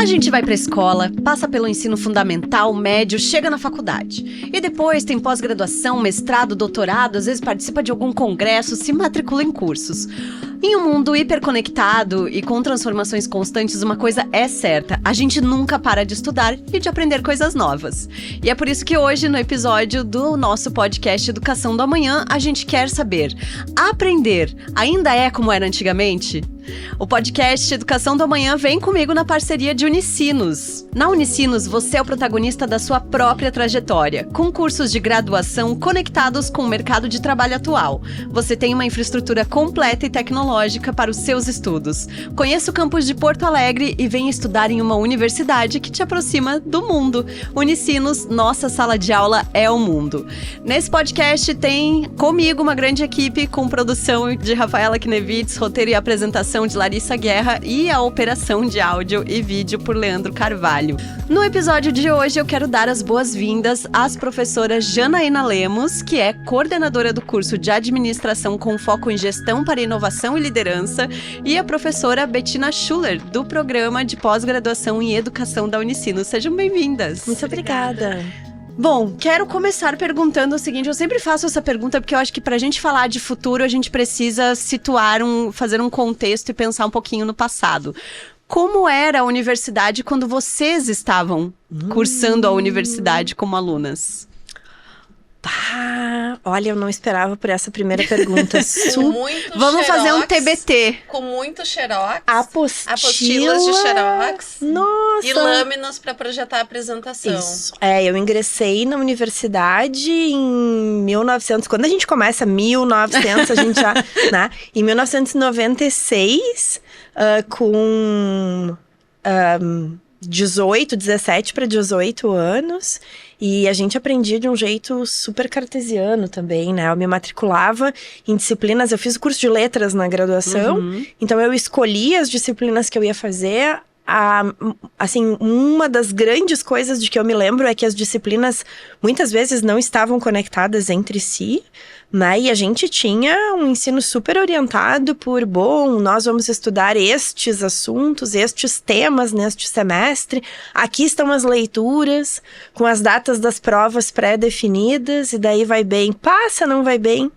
A gente vai pra escola, passa pelo ensino fundamental, médio, chega na faculdade. E depois tem pós-graduação, mestrado, doutorado, às vezes participa de algum congresso, se matricula em cursos. Em um mundo hiperconectado e com transformações constantes, uma coisa é certa: a gente nunca para de estudar e de aprender coisas novas. E é por isso que hoje, no episódio do nosso podcast Educação do Amanhã, a gente quer saber: aprender ainda é como era antigamente? O podcast Educação do Amanhã vem comigo na parceria de Unicinos. Na Unicinos, você é o protagonista da sua própria trajetória, com cursos de graduação conectados com o mercado de trabalho atual. Você tem uma infraestrutura completa e tecnológica para os seus estudos. Conheça o campus de Porto Alegre e venha estudar em uma universidade que te aproxima do mundo. Unicinos, nossa sala de aula é o mundo. Nesse podcast tem comigo uma grande equipe com produção de Rafaela Knevitz, roteiro e apresentação de Larissa Guerra e a operação de áudio e vídeo por Leandro Carvalho. No episódio de hoje eu quero dar as boas-vindas às professoras Janaína Lemos, que é coordenadora do curso de Administração com foco em Gestão para Inovação e Liderança, e a professora Bettina Schuller, do Programa de Pós-Graduação em Educação da Unicinos. Sejam bem-vindas. Muito obrigada. Bom, quero começar perguntando o seguinte: eu sempre faço essa pergunta porque eu acho que pra gente falar de futuro a gente precisa fazer um contexto e pensar um pouquinho no passado. Como era a universidade quando vocês estavam cursando a universidade como alunas? Olha, eu não esperava por essa primeira pergunta. Vamos fazer um TBT. Com muito xerox. Apostilas de xerox. Nossa! E lâminas para projetar a apresentação. Isso. Eu ingressei na universidade em 1900. Quando a gente começa 1900, a gente já... né? Em 1996, com 17 para 18 anos. E a gente aprendia de um jeito super cartesiano também, né? Eu me matriculava em disciplinas, eu fiz o curso de letras na graduação, então eu escolhi as disciplinas que eu ia fazer. Assim, uma das grandes coisas de que eu me lembro é que as disciplinas muitas vezes não estavam conectadas entre si, né? E a gente tinha um ensino super orientado por, nós vamos estudar estes assuntos, estes temas neste semestre. Aqui estão as leituras, com as datas das provas pré-definidas, e daí vai bem, passa, não vai bem,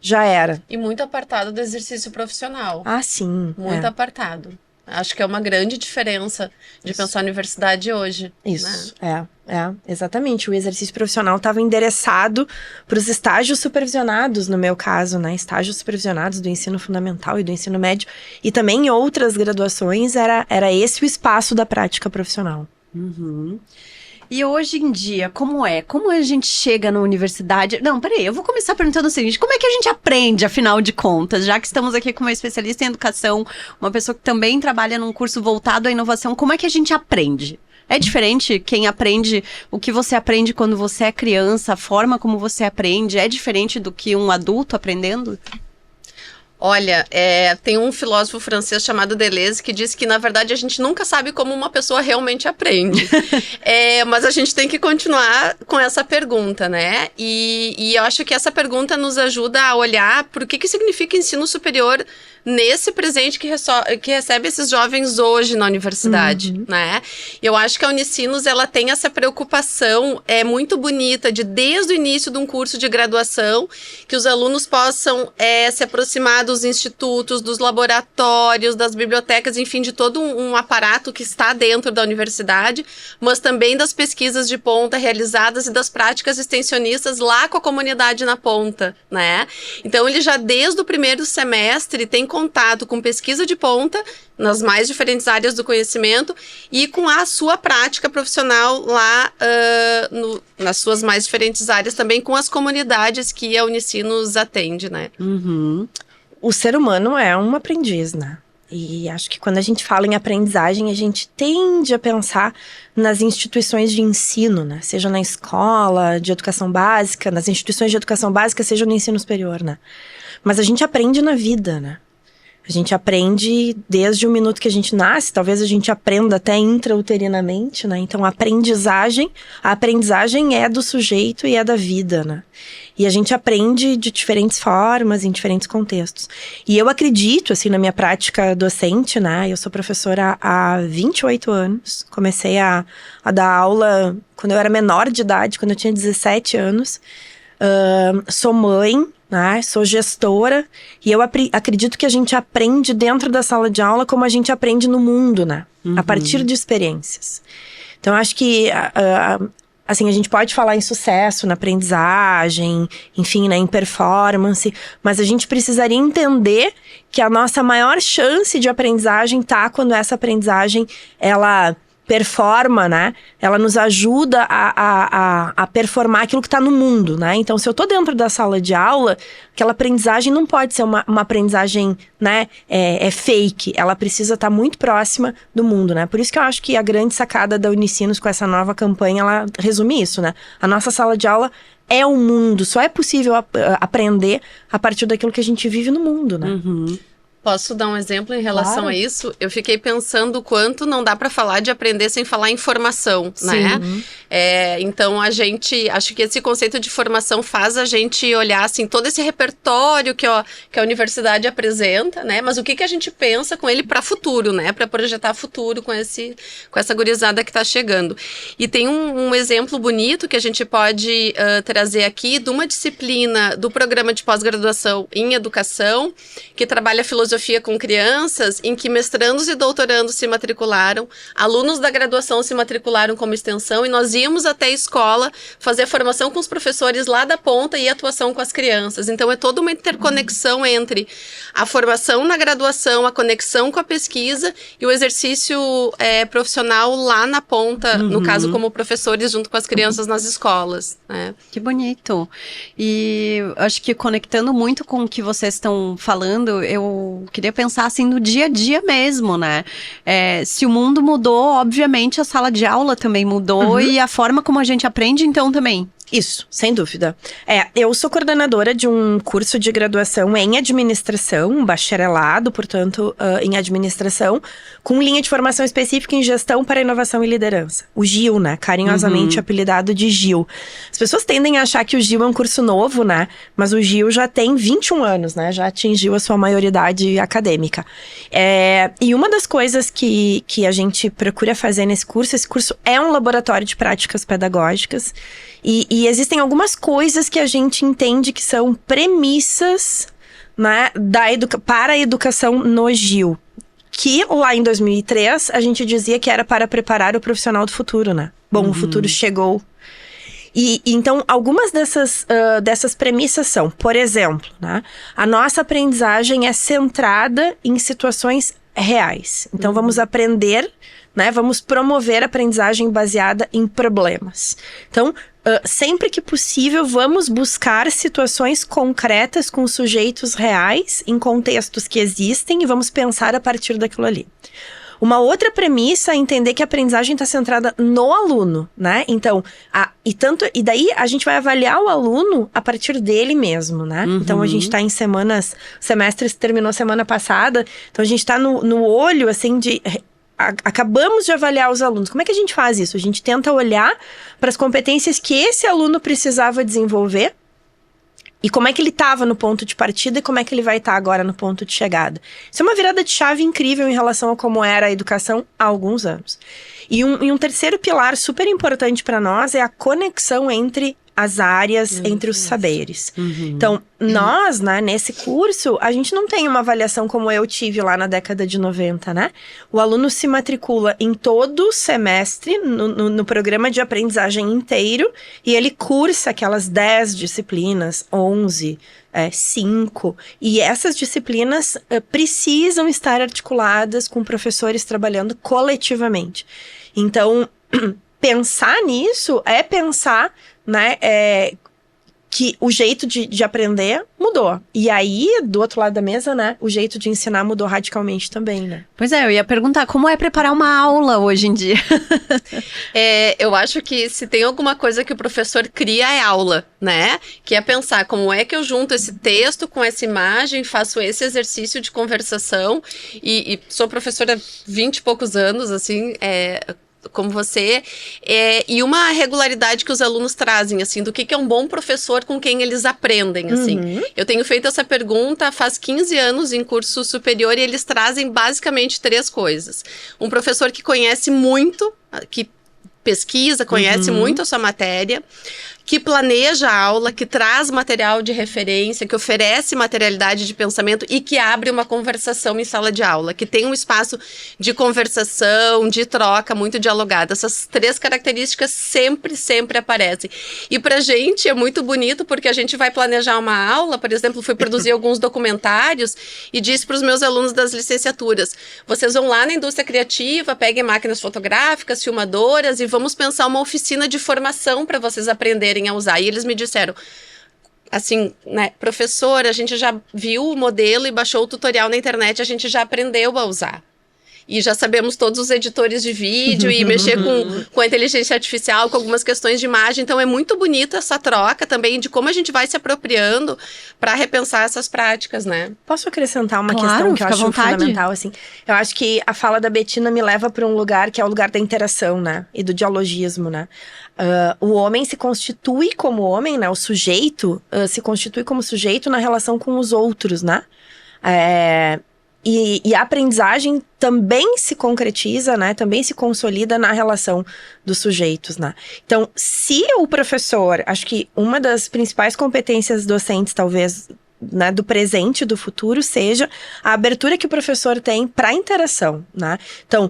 já era. E muito apartado do exercício profissional. Sim. Muito apartado. Acho que é uma grande diferença de pensar a universidade hoje. Isso, né? Exatamente. O exercício profissional estava endereçado para os estágios supervisionados, no meu caso, né? Estágios supervisionados do ensino fundamental e do ensino médio. E também em outras graduações era esse o espaço da prática profissional. E hoje em dia, como é? Como a gente chega na universidade? Não, peraí, eu vou começar perguntando o seguinte: como é que a gente aprende, afinal de contas? Já que estamos aqui com uma especialista em educação, uma pessoa que também trabalha num curso voltado à inovação, como é que a gente aprende? É diferente quem aprende, o que você aprende quando você é criança, a forma como você aprende, é diferente do que um adulto aprendendo? Olha, tem um filósofo francês chamado Deleuze que diz que, na verdade, a gente nunca sabe como uma pessoa realmente aprende. Mas a gente tem que continuar com essa pergunta, né? E eu acho que essa pergunta nos ajuda a olhar para o que significa ensino superior nesse presente que recebe esses jovens hoje na universidade, né? Eu acho que a Unicinos, ela tem essa preocupação muito bonita desde o início de um curso de graduação, que os alunos possam se aproximar dos institutos, dos laboratórios, das bibliotecas, enfim, de todo um aparato que está dentro da universidade, mas também das pesquisas de ponta realizadas e das práticas extensionistas lá com a comunidade na ponta, né? Então, ele já desde o primeiro semestre tem contato com pesquisa de ponta nas mais diferentes áreas do conhecimento e com a sua prática profissional lá nas suas mais diferentes áreas, também com as comunidades que a Unicinos atende, né? O ser humano é um aprendiz, né? E acho que quando a gente fala em aprendizagem, a gente tende a pensar nas instituições de ensino, né? Seja na escola de educação básica, nas instituições de educação básica, seja no ensino superior, né? Mas a gente aprende na vida, né? A gente aprende desde o minuto que a gente nasce, talvez a gente aprenda até intrauterinamente, né? Então, a aprendizagem é do sujeito e é da vida, né? E a gente aprende de diferentes formas, em diferentes contextos. E eu acredito, assim, na minha prática docente, né? Eu sou professora há 28 anos. Comecei a dar aula quando eu era menor de idade, quando eu tinha 17 anos. Sou mãe, né? Sou gestora. E eu acredito que a gente aprende dentro da sala de aula como a gente aprende no mundo, né? A partir de experiências. Então, acho que... assim, a gente pode falar em sucesso, na aprendizagem, enfim, né, em performance, mas a gente precisaria entender que a nossa maior chance de aprendizagem tá quando essa aprendizagem, ela performa, né? Ela nos ajuda a performar aquilo que está no mundo, né? Então, se eu tô dentro da sala de aula, aquela aprendizagem não pode ser uma aprendizagem, né? Fake. Ela precisa estar muito próxima do mundo, né? Por isso que eu acho que a grande sacada da Unicinos com essa nova campanha, ela resume isso, né? A nossa sala de aula é o mundo. Só é possível aprender a partir daquilo que a gente vive no mundo, né? Posso dar um exemplo em relação a isso? Eu fiquei pensando o quanto não dá para falar de aprender sem falar em formação, né? Então, acho que esse conceito de formação faz a gente olhar, assim, todo esse repertório que a universidade apresenta, né? Mas o que a gente pensa com ele para futuro, né? Para projetar futuro com essa gurizada que está chegando. E tem um exemplo bonito que a gente pode trazer aqui de uma disciplina do programa de pós-graduação em educação, que trabalha filosofia com crianças, em que mestrandos e doutorandos se matricularam, alunos da graduação se matricularam como extensão, e nós íamos até a escola fazer a formação com os professores lá da ponta e a atuação com as crianças. Então, é toda uma interconexão entre a formação na graduação, a conexão com a pesquisa e o exercício profissional lá na ponta, no caso, como professores junto com as crianças nas escolas, né? Que bonito. E acho que conectando muito com o que vocês estão falando, eu queria pensar assim no dia a dia mesmo, né? Se o mundo mudou, obviamente a sala de aula também mudou e a forma como a gente aprende, então, também. Isso, sem dúvida. Eu sou coordenadora de um curso de graduação em administração, um bacharelado, portanto, em administração, com linha de formação específica em gestão para inovação e liderança. O GIL, né? Carinhosamente apelidado de GIL. As pessoas tendem a achar que o GIL é um curso novo, né? Mas o GIL já tem 21 anos, né? Já atingiu a sua maioridade acadêmica. E uma das coisas que a gente procura fazer nesse curso, esse curso é um laboratório de práticas pedagógicas. E existem algumas coisas que a gente entende que são premissas, né, para a educação no GIL. Que lá em 2003 a gente dizia que era para preparar o profissional do futuro, né? Bom, o futuro chegou. E então, algumas dessas premissas são, por exemplo, né, a nossa aprendizagem é centrada em situações reais. Então, vamos aprender, né, vamos promover a aprendizagem baseada em problemas. Então, sempre que possível, vamos buscar situações concretas com sujeitos reais, em contextos que existem, e vamos pensar a partir daquilo ali. Uma outra premissa é entender que a aprendizagem está centrada no aluno, né? Então, e daí a gente vai avaliar o aluno a partir dele mesmo, né? Então, a gente está em semanas, o semestre terminou semana passada, então a gente está no olho, assim, acabamos de avaliar os alunos. Como é que a gente faz isso? A gente tenta olhar para as competências que esse aluno precisava desenvolver e como é que ele estava no ponto de partida e como é que ele vai estar agora no ponto de chegada. Isso é uma virada de chave incrível em relação a como era a educação há alguns anos. E um terceiro pilar super importante para nós é a conexão entre as áreas, entre os saberes. Então, nós, né, nesse curso, a gente não tem uma avaliação como eu tive lá na década de 90, né? O aluno se matricula em todo o semestre, no programa de aprendizagem inteiro, e ele cursa aquelas 10 disciplinas, 11, 5. E essas disciplinas precisam estar articuladas com professores trabalhando coletivamente. Então, pensar nisso é pensar, né, que o jeito de aprender mudou. E aí, do outro lado da mesa, né, o jeito de ensinar mudou radicalmente também, né? Pois é, eu ia perguntar, como é preparar uma aula hoje em dia? Eu acho que se tem alguma coisa que o professor cria é aula, né? Que é pensar como é que eu junto esse texto com essa imagem, faço esse exercício de conversação e sou professora há 20 e poucos anos, assim, como você, e uma regularidade que os alunos trazem, assim, do que é um bom professor com quem eles aprendem, assim. Eu tenho feito essa pergunta faz 15 anos em curso superior e eles trazem basicamente 3 coisas. Um professor que conhece muito, que pesquisa, conhece muito a sua matéria, que planeja a aula, que traz material de referência, que oferece materialidade de pensamento e que abre uma conversação em sala de aula, que tem um espaço de conversação, de troca muito dialogada. Essas 3 características sempre aparecem. E pra gente é muito bonito porque a gente vai planejar uma aula, por exemplo, fui produzir alguns documentários e disse para os meus alunos das licenciaturas, vocês vão lá na indústria criativa, peguem máquinas fotográficas, filmadoras e vamos pensar uma oficina de formação para vocês aprenderem a usar. E eles me disseram, assim, né, professor, a gente já viu o modelo e baixou o tutorial na internet, a gente já aprendeu a usar. E já sabemos todos os editores de vídeo e mexer com a inteligência artificial, com algumas questões de imagem. Então, é muito bonita essa troca também de como a gente vai se apropriando para repensar essas práticas, né? Posso acrescentar uma Claro, questão que eu fica à acho vontade. fundamental, assim? Eu acho que a fala da Bettina me leva para um lugar que é o lugar da interação, né? E do dialogismo, né? O homem se constitui como homem, né? O sujeito se constitui como sujeito na relação com os outros, né? E a aprendizagem também se concretiza, né? Também se consolida na relação dos sujeitos, né? Então, se o professor... Acho que uma das principais competências docentes, talvez, né, do presente e do futuro, seja a abertura que o professor tem para a interação, né? Então,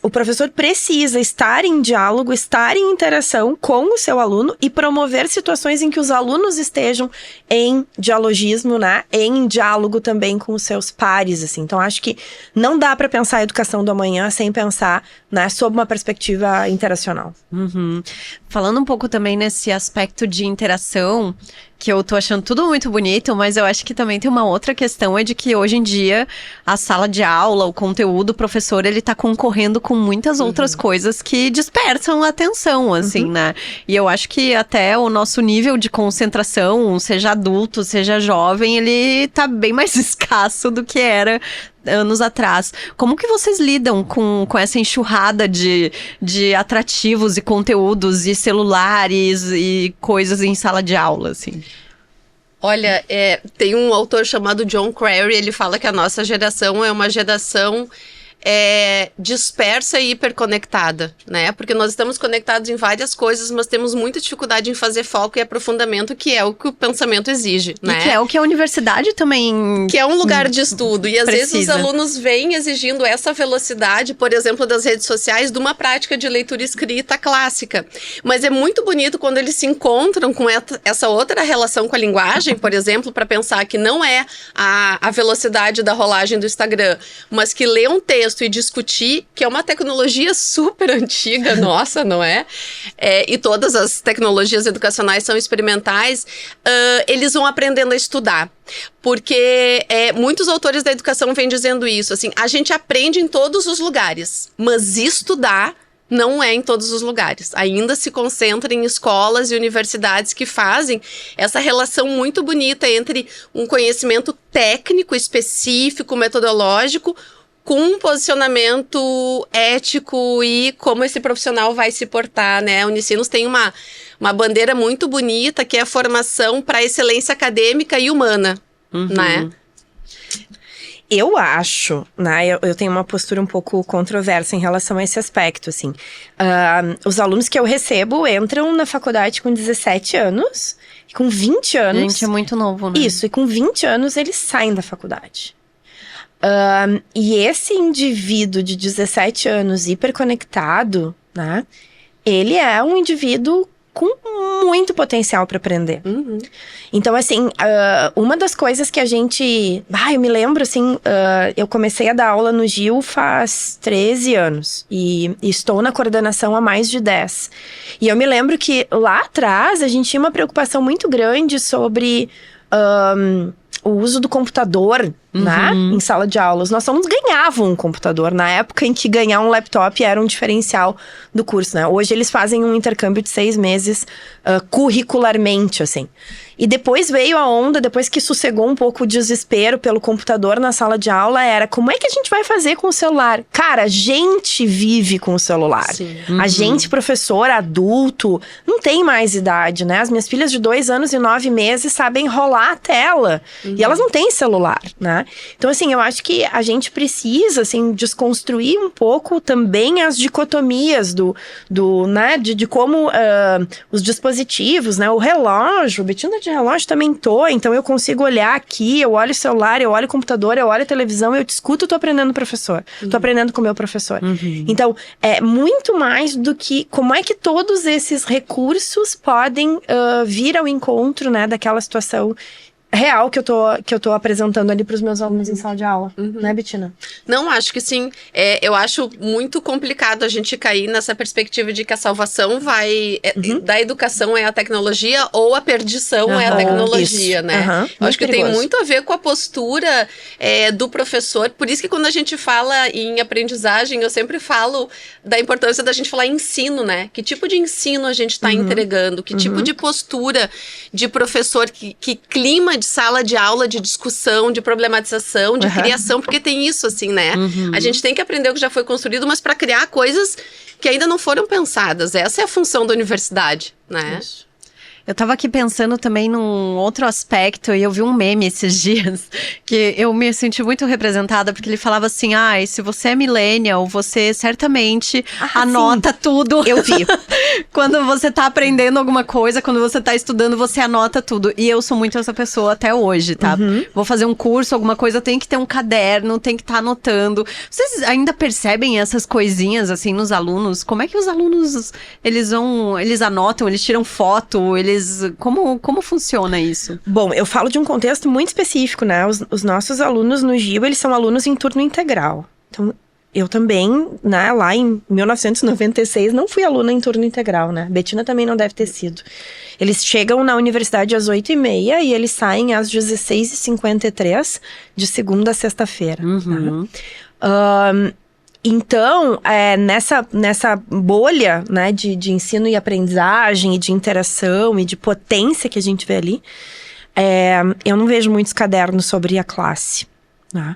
o professor precisa estar em diálogo, estar em interação com o seu aluno e promover situações em que os alunos estejam em dialogismo, né? Em diálogo também com os seus pares, assim. Então, acho que não dá para pensar a educação do amanhã sem pensar, né, sob uma perspectiva interacional. Falando um pouco também nesse aspecto de interação, que eu tô achando tudo muito bonito, mas eu acho que também tem uma outra questão, é de que hoje em dia a sala de aula, o conteúdo, o professor, ele tá concorrendo com muitas outras coisas que dispersam a atenção, assim, né? E eu acho que até o nosso nível de concentração, seja adulto, seja jovem, ele tá bem mais escasso do que era anos atrás. Como que vocês lidam com essa enxurrada de atrativos e conteúdos e celulares e coisas em sala de aula, assim? Olha, tem um autor chamado John Crary, ele fala que a nossa geração é uma geração dispersa e hiperconectada, né? Porque nós estamos conectados em várias coisas, mas temos muita dificuldade em fazer foco e aprofundamento, que é o que o pensamento exige, né? E que é o que a universidade também... Que é um lugar de estudo. E às vezes os precisa. alunos vêm exigindo essa velocidade, por exemplo, das redes sociais, de uma prática de leitura escrita clássica. Mas é muito bonito quando eles se encontram com essa outra relação com a linguagem, por exemplo, para pensar que não é a velocidade da rolagem do Instagram, mas que lê um texto e discutir, que é uma tecnologia super antiga, nossa, não é? E todas as tecnologias educacionais são experimentais, eles vão aprendendo a estudar. Porque muitos autores da educação vêm dizendo isso, assim, a gente aprende em todos os lugares, mas estudar não é em todos os lugares. Ainda se concentra em escolas e universidades que fazem essa relação muito bonita entre um conhecimento técnico, específico, metodológico, com um posicionamento ético e como esse profissional vai se portar, né? A Unicinos tem uma bandeira muito bonita, que é a formação para a excelência acadêmica e humana, né? Eu acho, né, eu tenho uma postura um pouco controversa em relação a esse aspecto, assim. Os alunos que eu recebo entram na faculdade com 17 anos, e com 20 anos... Gente, é muito novo, né? Isso, e com 20 anos eles saem da faculdade. E esse indivíduo de 17 anos hiperconectado, né? Ele é um indivíduo com muito potencial para aprender. Então, assim, uma das coisas que a gente... eu me lembro, assim, eu comecei a dar aula no Gil faz 13 anos. E estou na coordenação há mais de 10. E eu me lembro que lá atrás a gente tinha uma preocupação muito grande sobre o uso do computador, né, em sala de aulas. Nós alunos ganhavam um computador na época em que ganhar um laptop era um diferencial do curso, né? Hoje eles fazem um intercâmbio de 6 meses curricularmente, assim. E depois veio a onda, depois que sossegou um pouco o desespero pelo computador na sala de aula, era como é que a gente vai fazer com o celular? Cara, a gente vive com o celular. A gente, professor, adulto, não tem mais idade, né? As minhas filhas de 2 anos e 9 meses sabem rolar a tela. E elas não têm celular, né? Então, assim, eu acho que a gente precisa, assim, desconstruir um pouco também as dicotomias né? De como os dispositivos, né? O relógio, o Betina de relógio também então eu consigo olhar aqui, eu olho o celular, eu olho o computador, eu olho a televisão, eu te escuto, tô aprendendo professor. Tô aprendendo com o meu professor. Então, é muito mais do que como é que todos esses recursos podem vir ao encontro, né, daquela situação real que eu tô apresentando ali para os meus alunos em sala de aula, né, Betina? Não, acho que sim. Eu acho muito complicado a gente cair nessa perspectiva de que a salvação da educação é a tecnologia ou a perdição é a tecnologia, né? Eu acho que tem muito a ver com a postura do professor. Por isso que quando a gente fala em aprendizagem, eu sempre falo da importância da gente falar em ensino, né? Que tipo de ensino a gente está entregando? Que tipo de postura de professor, que clima de sala de aula, de discussão, de problematização, de criação, porque tem isso, assim, né? A gente tem que aprender o que já foi construído, mas para criar coisas que ainda não foram pensadas. Essa é a função da universidade, né? Isso. Eu tava aqui pensando também num outro aspecto, e eu vi um meme esses dias, que eu me senti muito representada, porque ele falava assim, se você é millennial, você certamente anota tudo. Eu vi. Quando você tá aprendendo alguma coisa, quando você tá estudando, você anota tudo. E eu sou muito essa pessoa até hoje, tá? Vou fazer um curso, alguma coisa, tem que ter um caderno, tem que estar anotando. Vocês ainda percebem essas coisinhas, assim, nos alunos? Como é que os alunos, eles anotam, eles tiram foto, como funciona isso? Bom, eu falo de um contexto muito específico, né? Os nossos alunos no Gil, eles são alunos em turno integral. Então, eu também, né, lá em 1996, não fui aluna em turno integral, né? Betina também não deve ter sido. Eles chegam na universidade às 8h30 e eles saem às 16h53, de segunda a sexta-feira. Então, nessa bolha, né, de ensino e aprendizagem, e de interação, e de potência que a gente vê ali, eu não vejo muitos cadernos sobre a classe, né?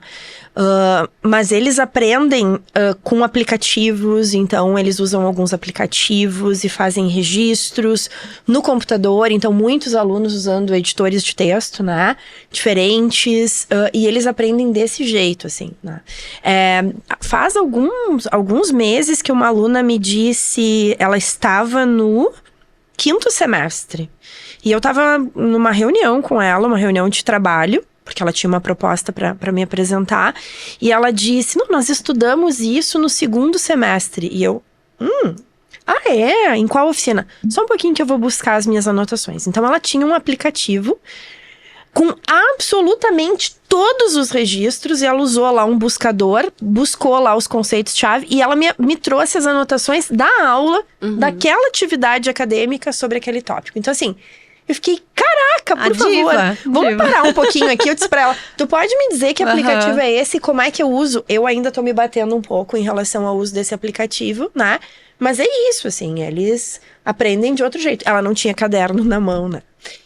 Mas eles aprendem com aplicativos, então eles usam alguns aplicativos e fazem registros no computador, então muitos alunos usando editores de texto, né, diferentes, e eles aprendem desse jeito, assim, né. Faz alguns meses que uma aluna me disse, ela estava no 5º semestre, e eu estava numa reunião com ela, uma reunião de trabalho, porque ela tinha uma proposta para me apresentar, e ela disse, não, nós estudamos isso no 2º semestre, e eu, em qual oficina? Só um pouquinho que eu vou buscar as minhas anotações. Então ela tinha um aplicativo com absolutamente todos os registros, e ela usou lá um buscador, buscou lá os conceitos-chave, e ela me trouxe as anotações da aula, daquela atividade acadêmica sobre aquele tópico. Então, assim, eu fiquei, caraca, por favor, vamos parar um pouquinho aqui. Eu disse pra ela, tu pode me dizer que aplicativo é esse? Como é que eu uso? Eu ainda tô me batendo um pouco em relação ao uso desse aplicativo, né? Mas é isso, assim, eles aprendem de outro jeito. Ela não tinha caderno na mão, né?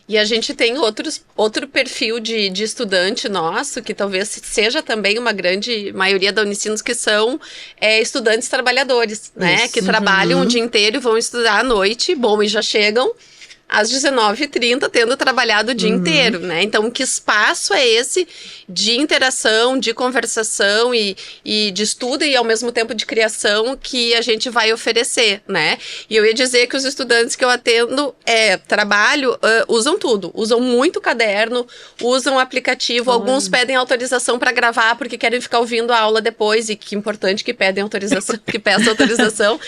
E a gente tem outro perfil de estudante nosso, que talvez seja também uma grande maioria da Unicinos, que são estudantes trabalhadores, né? Isso. Que trabalham o dia inteiro e vão estudar à noite, e já chegam às 19h30, tendo trabalhado o dia inteiro, né? Então, que espaço é esse de interação, de conversação e de estudo e, ao mesmo tempo, de criação que a gente vai oferecer, né? E eu ia dizer que os estudantes que eu atendo, trabalho, usam tudo. Usam muito caderno, usam aplicativo. Alguns pedem autorização para gravar porque querem ficar ouvindo a aula depois, e que importante que pedem autorização, que peçam autorização.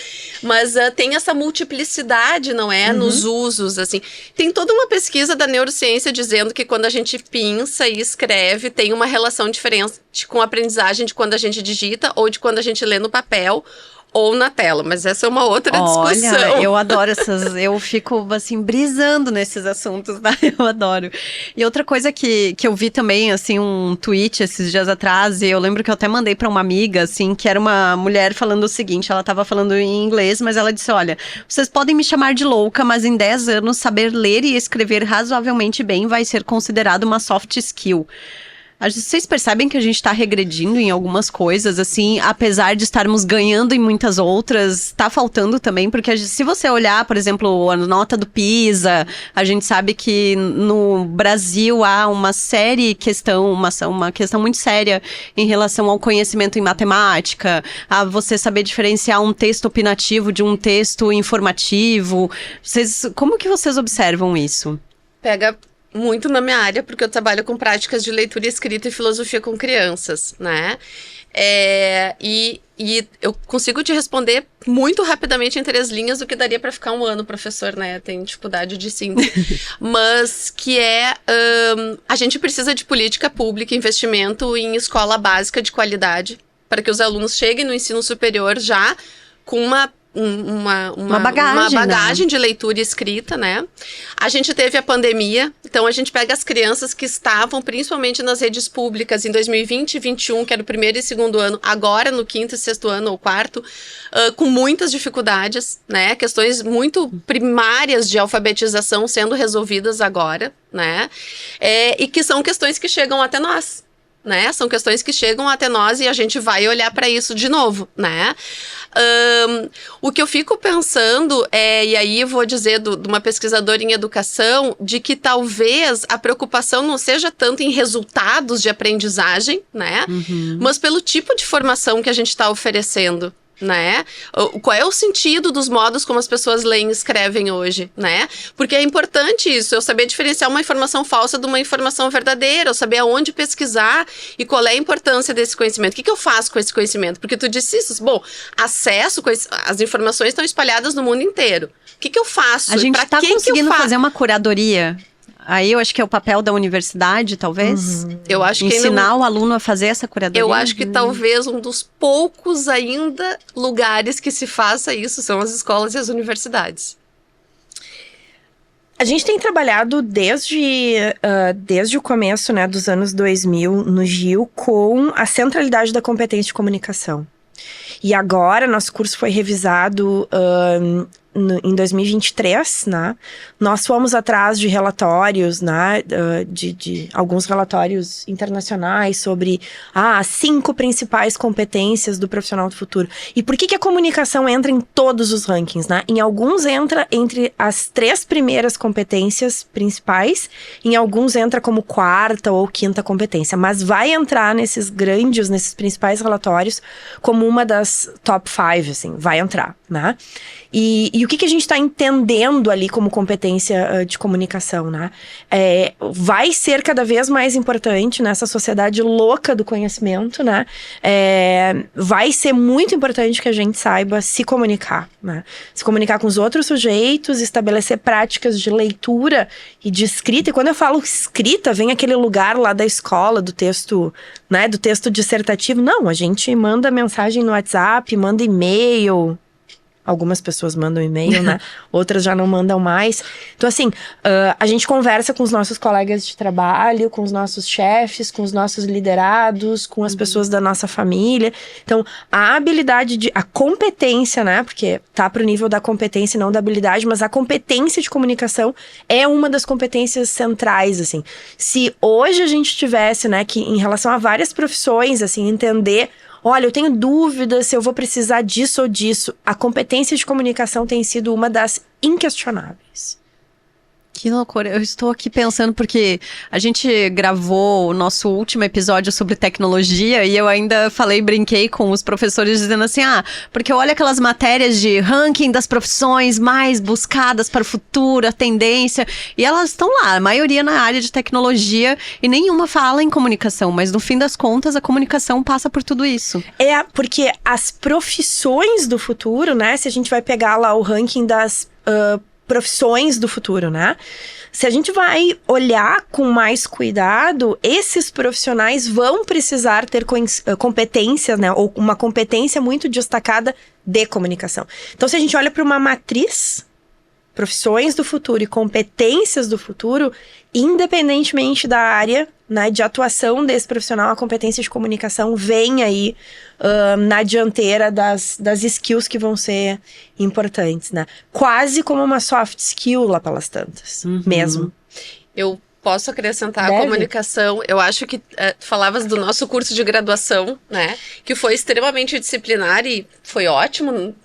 Mas tem essa multiplicidade, não é? Nos usos, assim. Tem toda uma pesquisa da neurociência dizendo que quando a gente pinça e escreve, tem uma relação diferente com a aprendizagem de quando a gente digita ou de quando a gente lê no papel ou na tela, mas essa é uma outra discussão. Olha, eu adoro eu fico assim, brisando nesses assuntos, tá? Eu adoro. E outra coisa que eu vi também, assim, um tweet esses dias atrás, e eu lembro que eu até mandei pra uma amiga, assim, que era uma mulher falando o seguinte, ela tava falando em inglês, mas ela disse, olha, vocês podem me chamar de louca, mas em 10 anos saber ler e escrever razoavelmente bem vai ser considerado uma soft skill. Vocês percebem que a gente tá regredindo em algumas coisas, assim, apesar de estarmos ganhando em muitas outras, tá faltando também, porque se você olhar, por exemplo, a nota do PISA, a gente sabe que no Brasil há uma uma questão muito séria em relação ao conhecimento em matemática, a você saber diferenciar um texto opinativo de um texto informativo. Como que vocês observam isso? Pega muito na minha área, porque eu trabalho com práticas de leitura e escrita e filosofia com crianças, né? E eu consigo te responder muito rapidamente em 3 linhas, o que daria para ficar um ano, professor, né? Tem dificuldade de síntese. Mas que a gente precisa de política pública, investimento em escola básica de qualidade, para que os alunos cheguem no ensino superior já com uma bagagem, né? De leitura e escrita, né? A gente teve a pandemia, então a gente pega as crianças que estavam principalmente nas redes públicas em 2020 e 2021, que era o 1º e 2º ano, agora no 5º e 6º ano ou 4º, com muitas dificuldades, né? Questões muito primárias de alfabetização sendo resolvidas agora, né? E que são questões que chegam até nós, né? São questões que chegam até nós e a gente vai olhar para isso de novo, né? O que eu fico pensando e aí eu vou dizer de uma pesquisadora em educação, de que talvez a preocupação não seja tanto em resultados de aprendizagem, né? Mas pelo tipo de formação que a gente está oferecendo, né? Qual é o sentido dos modos como as pessoas leem e escrevem hoje, né? Porque é importante isso, eu saber diferenciar uma informação falsa de uma informação verdadeira, eu saber aonde pesquisar e qual é a importância desse conhecimento. O que eu faço com esse conhecimento? Porque tu disse isso, bom, as informações estão espalhadas no mundo inteiro. O que eu faço? A gente está conseguindo fazer uma curadoria. Aí eu acho que é o papel da universidade, talvez. Eu acho que ensinar o aluno a fazer essa curadoria. Eu acho que talvez um dos poucos ainda lugares que se faça isso são as escolas e as universidades. A gente tem trabalhado desde o começo, né, dos anos 2000 no GIL com a centralidade da competência de comunicação. E agora nosso curso foi revisado em 2023, né? Nós fomos atrás de relatórios, né? De alguns relatórios internacionais sobre as 5 principais competências do profissional do futuro. E por que a comunicação entra em todos os rankings, né? Em alguns entra entre as 3 primeiras competências principais, em alguns entra como 4ª ou 5ª competência, mas vai entrar nesses principais relatórios como uma das top 5, assim, vai entrar, né? E o que a gente está entendendo ali como competência de comunicação, né? Vai ser cada vez mais importante nessa sociedade louca do conhecimento, né? Vai ser muito importante que a gente saiba se comunicar, né? Se comunicar com os outros sujeitos, estabelecer práticas de leitura e de escrita. E quando eu falo escrita, vem aquele lugar lá da escola, do texto, né? Do texto dissertativo. Não, a gente manda mensagem no WhatsApp, manda e-mail. Algumas pessoas mandam e-mail, né? Outras já não mandam mais. Então, assim, a gente conversa com os nossos colegas de trabalho, com os nossos chefes, com os nossos liderados, com as pessoas da nossa família. Então, a habilidade a competência, né? Porque tá pro nível da competência e não da habilidade, mas a competência de comunicação é uma das competências centrais, assim. Se hoje a gente tivesse, né, que em relação a várias profissões, assim, entender... Olha, eu tenho dúvida se eu vou precisar disso ou disso. A competência de comunicação tem sido uma das inquestionáveis. Que loucura, eu estou aqui pensando porque a gente gravou o nosso último episódio sobre tecnologia e eu ainda brinquei com os professores dizendo assim, porque eu olho aquelas matérias de ranking das profissões mais buscadas para o futuro, a tendência, e elas estão lá, a maioria na área de tecnologia e nenhuma fala em comunicação, mas no fim das contas a comunicação passa por tudo isso. É, porque as profissões do futuro, né, se a gente vai pegar lá o ranking das profissões do futuro, né? Se a gente vai olhar com mais cuidado, esses profissionais vão precisar ter competências, né? Ou uma competência muito destacada de comunicação. Então, se a gente olha para uma matriz, profissões do futuro e competências do futuro, independentemente da área, né, de atuação desse profissional, a competência de comunicação vem aí na dianteira das skills que vão ser importantes, né? Quase como uma soft skill lá pelas tantas, mesmo. Eu posso acrescentar a comunicação. Eu acho que falavas do nosso curso de graduação, né? Que foi extremamente disciplinar e foi ótimo,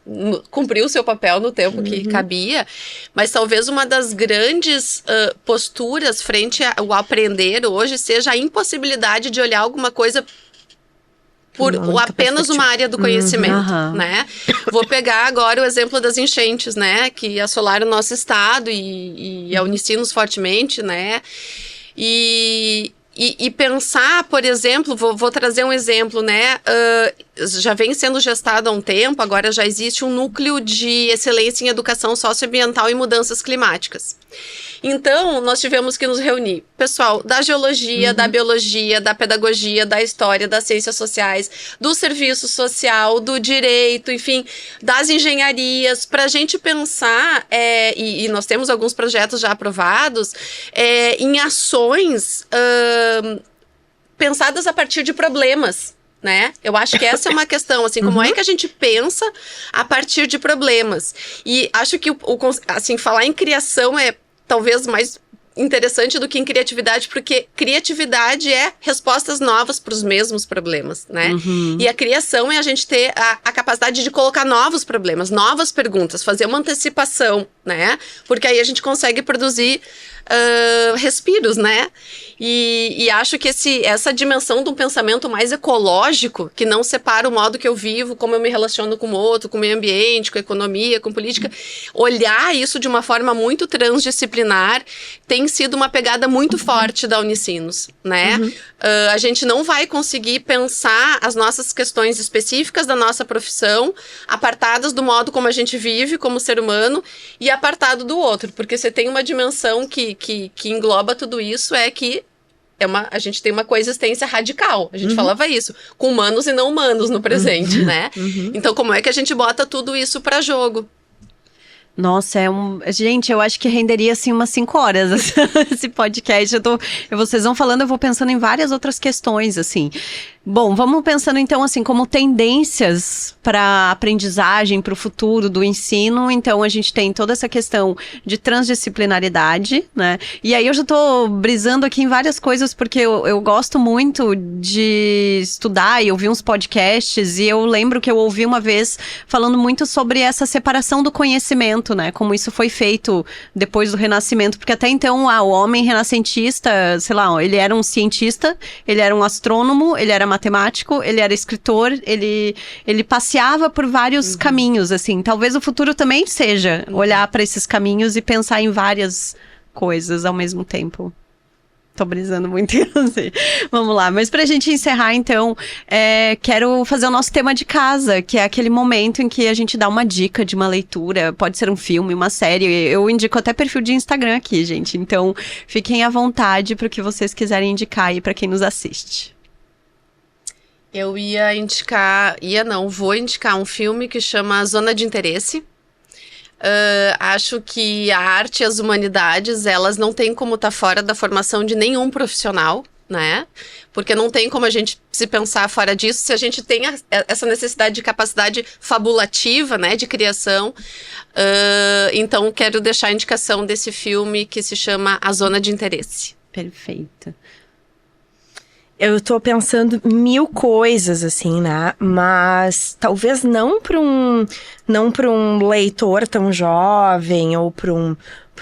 cumpriu o seu papel no tempo que cabia. Mas talvez uma das grandes posturas frente ao aprender hoje seja a impossibilidade de olhar alguma coisa por apenas uma área do conhecimento, né? Vou pegar agora o exemplo das enchentes, né? Que assolaram o nosso estado e a Unicinos fortemente, né? E pensar, por exemplo, vou trazer um exemplo, né? Já vem sendo gestado há um tempo, agora já existe um núcleo de excelência em educação socioambiental e mudanças climáticas. Então, nós tivemos que nos reunir, pessoal da geologia, da biologia, da pedagogia, da história, das ciências sociais, do serviço social, do direito, enfim, das engenharias, para a gente pensar, e nós temos alguns projetos já aprovados, em ações pensadas a partir de problemas. Né? Eu acho que essa é uma questão, assim, como é que a gente pensa a partir de problemas? E acho que, assim, falar em criação é talvez mais interessante do que em criatividade, porque criatividade é respostas novas para os mesmos problemas, né? E a criação é a gente ter a capacidade de colocar novos problemas, novas perguntas, fazer uma antecipação, né? Porque aí a gente consegue produzir respiros, né? E acho que essa dimensão de um pensamento mais ecológico, que não separa o modo que eu vivo, como eu me relaciono com o outro, com o meio ambiente, com a economia, com política, olhar isso de uma forma muito transdisciplinar, tem sido uma pegada muito forte da Unicinos, né? A gente não vai conseguir pensar as nossas questões específicas da nossa profissão, apartadas do modo como a gente vive como ser humano e apartado do outro, porque você tem uma dimensão que engloba tudo isso, que a gente tem uma coexistência radical. A gente falava isso, com humanos e não humanos no presente, né? Então, como é que a gente bota tudo isso para jogo? Nossa, gente, eu acho que renderia, assim, umas 5 horas esse podcast. Vocês vão falando, eu vou pensando em várias outras questões, assim. Bom, vamos pensando então assim como tendências para aprendizagem, para o futuro do ensino. Então a gente tem toda essa questão de transdisciplinaridade, né? E aí eu já tô brisando aqui em várias coisas porque eu gosto muito de estudar e ouvir uns podcasts, e eu lembro que eu ouvi uma vez falando muito sobre essa separação do conhecimento, né? Como isso foi feito depois do Renascimento, porque até então o homem renascentista, sei lá, ele era um cientista, ele era um astrônomo, ele era matemático, ele era escritor, ele passeava por vários caminhos, assim. Talvez o futuro também seja olhar para esses caminhos e pensar em várias coisas ao mesmo tempo. Tô brisando muito, assim. Vamos lá, mas pra gente encerrar, então, quero fazer o nosso tema de casa, que é aquele momento em que a gente dá uma dica de uma leitura, pode ser um filme, uma série. Eu indico até perfil de Instagram aqui, gente, então fiquem à vontade pro que vocês quiserem indicar aí pra quem nos assiste. Eu vou indicar um filme que chama Zona de Interesse. Acho que a arte e as humanidades, elas não têm como estar fora da formação de nenhum profissional, né? Porque não tem como a gente se pensar fora disso se a gente tem essa necessidade de capacidade fabulativa, né? De criação. Então, quero deixar a indicação desse filme que se chama A Zona de Interesse. Perfeito. Eu tô pensando 1000 coisas, assim, né? Mas talvez não para um leitor tão jovem ou para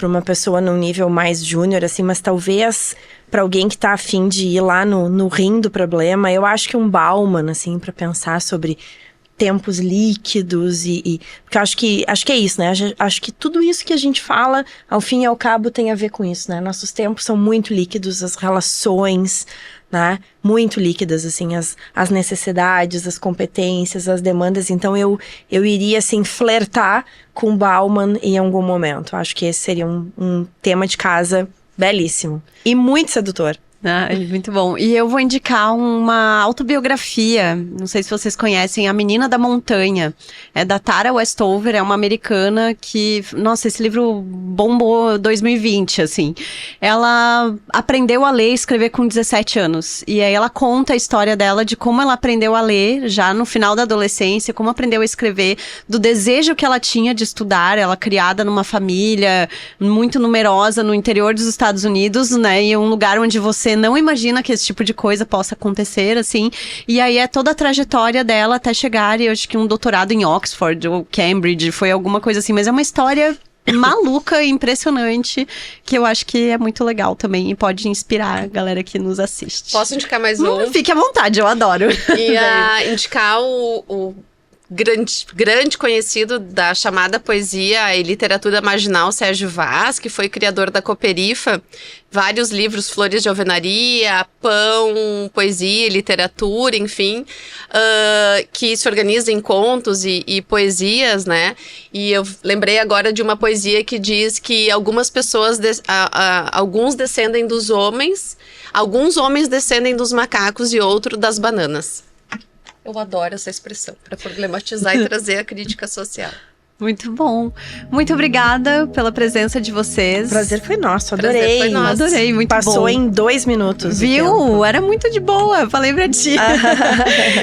uma pessoa num nível mais júnior, assim, mas talvez para alguém que tá afim de ir lá no rim do problema. Eu acho que um Bauman, assim, para pensar sobre tempos líquidos porque eu acho que é isso, né? Acho que tudo isso que a gente fala, ao fim e ao cabo, tem a ver com isso, né? Nossos tempos são muito líquidos, as relações, né? Muito líquidas, assim, as necessidades, as competências, as demandas. Então, eu iria, assim, flertar com Bauman em algum momento. Acho que esse seria um tema de casa belíssimo. E muito sedutor. Muito bom. E eu vou indicar uma autobiografia, não sei se vocês conhecem, A Menina da Montanha. É da Tara Westover, é uma americana que... Nossa, esse livro bombou 2020, assim. Ela aprendeu a ler e escrever com 17 anos. E aí ela conta a história dela de como ela aprendeu a ler já no final da adolescência, como aprendeu a escrever, do desejo que ela tinha de estudar. Ela criada numa família muito numerosa no interior dos Estados Unidos, né? E um lugar onde você não imagina que esse tipo de coisa possa acontecer, assim. E aí é toda a trajetória dela até chegar, e eu acho que um doutorado em Oxford ou Cambridge, foi alguma coisa assim. Mas é uma história maluca e impressionante, que eu acho que é muito legal também e pode inspirar a galera que nos assiste. Posso indicar mais um? Fique à vontade, eu adoro. E indicar o grande conhecido da chamada poesia e literatura marginal, Sérgio Vaz, que foi criador da Cooperifa, vários livros, Flores de Alvenaria, Pão, Poesia e Literatura, enfim, que se organiza em contos e poesias, né? E eu lembrei agora de uma poesia que diz que algumas pessoas, alguns descendem dos homens, alguns homens descendem dos macacos e outros das bananas. Eu adoro essa expressão, para problematizar e trazer a crítica social. Muito bom. Muito obrigada pela presença de vocês. O prazer foi nosso, adorei. Prazer foi nosso. Adorei, muito Passou bom. em 2 minutos. Viu? Era muito de boa, falei pra ti.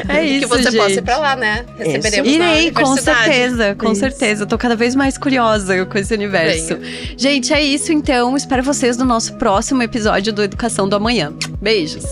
É isso, que você gente. possa ir pra lá, né? Receberemos na Irei, com universidade. certeza, com certeza. Tô cada vez mais curiosa com esse universo. Gente, é isso então. Espero vocês no nosso próximo episódio do Educação do Amanhã. Beijos.